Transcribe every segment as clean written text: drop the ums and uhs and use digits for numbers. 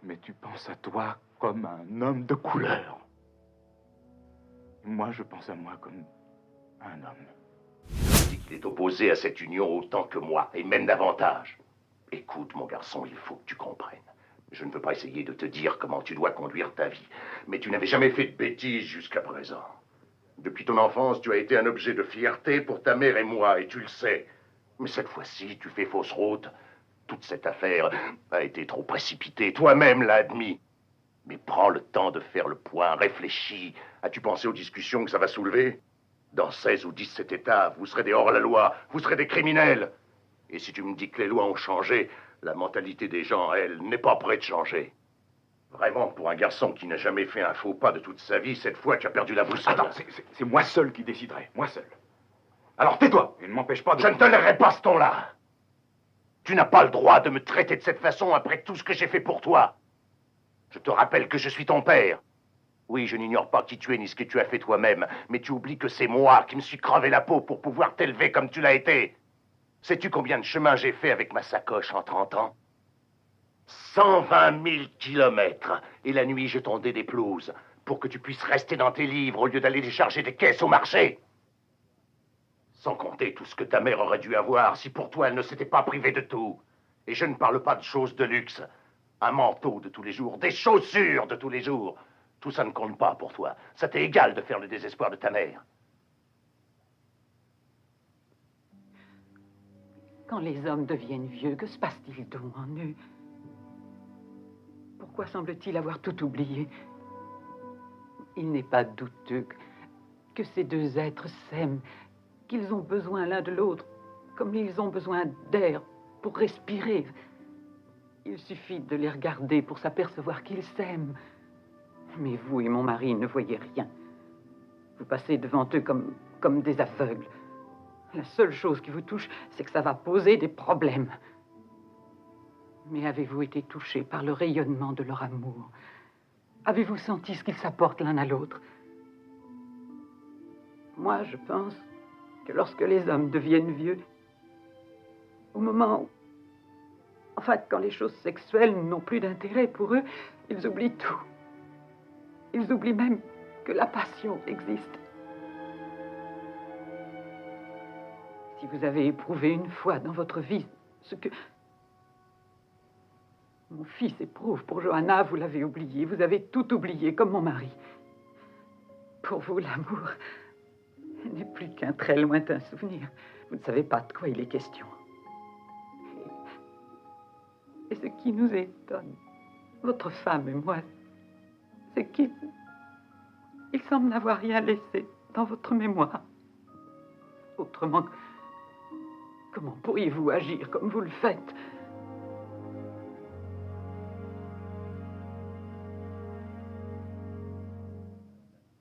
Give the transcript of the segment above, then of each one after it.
Mais tu penses à toi comme un homme de couleur. Moi, je pense à moi comme un homme. Je dis qu'il est opposé à cette union autant que moi, et même davantage. Écoute, mon garçon, il faut que tu comprennes. Je ne veux pas essayer de te dire comment tu dois conduire ta vie, mais tu n'avais jamais fait de bêtises jusqu'à présent. Depuis ton enfance, tu as été un objet de fierté pour ta mère et moi, et tu le sais. Mais cette fois-ci, tu fais fausse route. Toute cette affaire a été trop précipitée, toi-même l'as admis. Mais prends le temps de faire le point, réfléchis. As-tu pensé aux discussions que ça va soulever? Dans 16 ou 17 États, vous serez des hors-la-loi, vous serez des criminels. Et si tu me dis que les lois ont changé, la mentalité des gens, elle, n'est pas prête de changer. Vraiment, pour un garçon qui n'a jamais fait un faux pas de toute sa vie, cette fois, tu as perdu la boussole. Attends, c'est moi seul qui déciderai, moi seul. Alors tais-toi, et ne m'empêche pas de... Je ne tolérerai pas ce ton-là. Tu n'as pas le droit de me traiter de cette façon après tout ce que j'ai fait pour toi. Je te rappelle que je suis ton père. Oui, je n'ignore pas qui tu es ni ce que tu as fait toi-même, mais tu oublies que c'est moi qui me suis crevé la peau pour pouvoir t'élever comme tu l'as été. Sais-tu combien de chemin j'ai fait avec ma sacoche en 30 ans? 120 000 kilomètres. Et la nuit, je tondais des pelouses pour que tu puisses rester dans tes livres au lieu d'aller décharger des caisses au marché. Sans compter tout ce que ta mère aurait dû avoir si pour toi elle ne s'était pas privée de tout. Et je ne parle pas de choses de luxe. Un manteau de tous les jours, des chaussures de tous les jours. Tout ça ne compte pas pour toi. Ça t'est égal de faire le désespoir de ta mère. Quand les hommes deviennent vieux, que se passe-t-il donc en eux? Pourquoi semble-t-il avoir tout oublié? Il n'est pas douteux que ces deux êtres s'aiment, qu'ils ont besoin l'un de l'autre, comme ils ont besoin d'air pour respirer. Il suffit de les regarder pour s'apercevoir qu'ils s'aiment. Mais vous et mon mari ne voyez rien. Vous passez devant eux comme des aveugles. La seule chose qui vous touche, c'est que ça va poser des problèmes. Mais avez-vous été touché par le rayonnement de leur amour? Avez-vous senti ce qu'ils s'apportent l'un à l'autre? Moi, je pense que lorsque les hommes deviennent vieux, au moment où, enfin, quand les choses sexuelles n'ont plus d'intérêt pour eux, ils oublient tout. Ils oublient même que la passion existe. Si vous avez éprouvé une fois dans votre vie ce que mon fils éprouve pour Johanna, vous l'avez oublié. Vous avez tout oublié, comme mon mari. Pour vous, l'amour n'est plus qu'un très lointain souvenir. Vous ne savez pas de quoi il est question. Et ce qui nous étonne, votre femme et moi, c'est qu'il semble n'avoir rien laissé dans votre mémoire. Autrement, comment pourriez-vous agir comme vous le faites?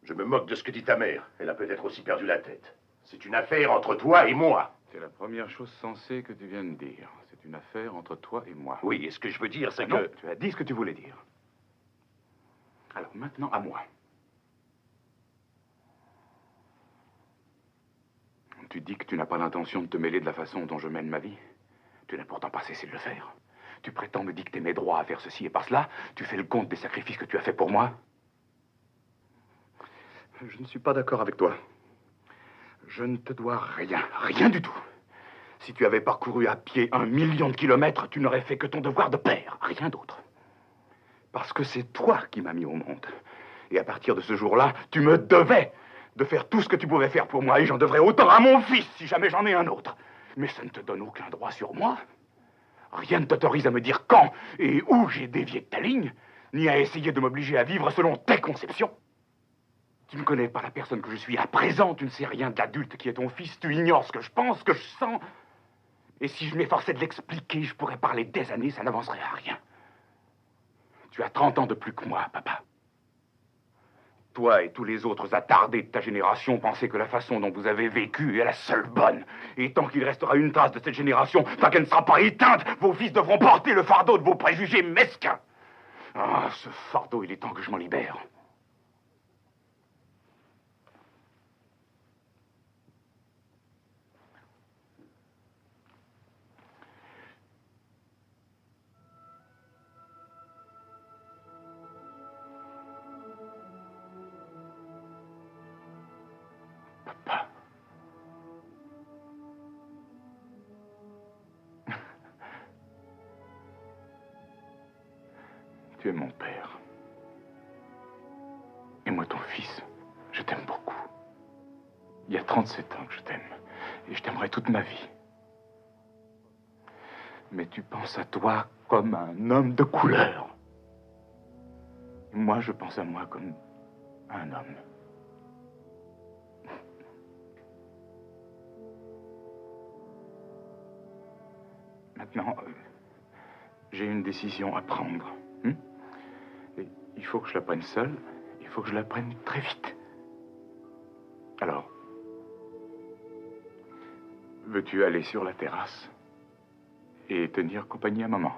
Je me moque de ce que dit ta mère. Elle a peut-être aussi perdu la tête. C'est une affaire entre toi et moi. C'est la première chose sensée que tu viens de dire. C'est une affaire entre toi et moi. Oui, et ce que je veux dire, c'est que... Non, tu as dit ce que tu voulais dire. Alors maintenant, à moi. Tu dis que tu n'as pas l'intention de te mêler de la façon dont je mène ma vie. Tu n'as pourtant pas cessé de le faire. Tu prétends me dicter mes droits à faire ceci et par cela. Tu fais le compte des sacrifices que tu as faits pour moi. Je ne suis pas d'accord avec toi. Je ne te dois rien, rien du tout. Si tu avais parcouru à pied 1 million de kilomètres, tu n'aurais fait que ton devoir de père, rien d'autre. Parce que c'est toi qui m'as mis au monde. Et à partir de ce jour-là, tu me devais de faire tout ce que tu pouvais faire pour moi, et j'en devrais autant à mon fils, si jamais j'en ai un autre. Mais ça ne te donne aucun droit sur moi. Rien ne t'autorise à me dire quand et où j'ai dévié de ta ligne, ni à essayer de m'obliger à vivre selon tes conceptions. Tu ne connais pas la personne que je suis à présent, tu ne sais rien de l'adulte qui est ton fils, tu ignores ce que je pense, ce que je sens. Et si je m'efforçais de l'expliquer, je pourrais parler des années, ça n'avancerait à rien. Tu as 30 ans de plus que moi, papa. Toi et tous les autres attardés de ta génération pensaient que la façon dont vous avez vécu est la seule bonne. Et tant qu'il restera une trace de cette génération, tant qu'elle ne sera pas éteinte, vos fils devront porter le fardeau de vos préjugés mesquins. Ah, ce fardeau, il est temps que je m'en libère. Tu es mon père. Et moi, ton fils, je t'aime beaucoup. Il y a 37 ans que je t'aime. Et je t'aimerai toute ma vie. Mais tu penses à toi comme un homme de couleur. Moi, je pense à moi comme un homme. Maintenant, j'ai une décision à prendre. Et il faut que je la prenne seule. Il faut que je la prenne très vite. Alors, veux-tu aller sur la terrasse et tenir compagnie à maman?